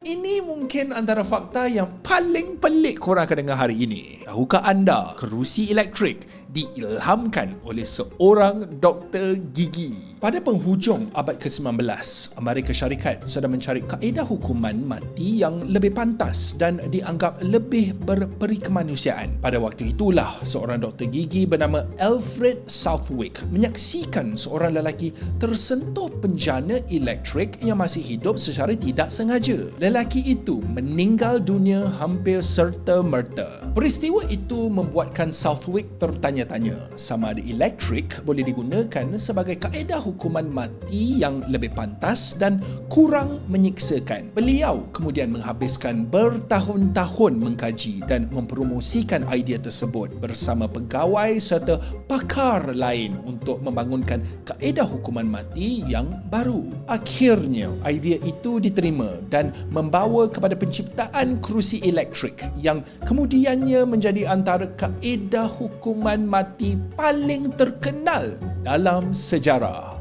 Ini mungkin antara fakta yang paling pelik korang akan dengar hari ini. Tahukah anda kerusi elektrik diilhamkan oleh seorang doktor gigi? Pada penghujung abad ke-19, Amerika Syarikat sedang mencari kaedah hukuman mati yang lebih pantas dan dianggap lebih berperi kemanusiaan. Pada waktu itulah, seorang doktor gigi bernama Alfred Southwick menyaksikan seorang lelaki tersentuh penjana elektrik yang masih hidup secara tidak sengaja. Lelaki itu meninggal dunia hampir serta-merta. Peristiwa itu membuatkan Southwick tertanya-tanya sama ada elektrik boleh digunakan sebagai kaedah hukuman mati yang lebih pantas dan kurang menyiksakan. Beliau kemudian menghabiskan bertahun-tahun mengkaji dan mempromosikan idea tersebut bersama pegawai serta pakar lain untuk membangunkan kaedah hukuman mati yang baru. Akhirnya, idea itu diterima dan membawa kepada penciptaan kerusi elektrik yang kemudiannya menjadi antara kaedah hukuman mati paling terkenal dalam sejarah.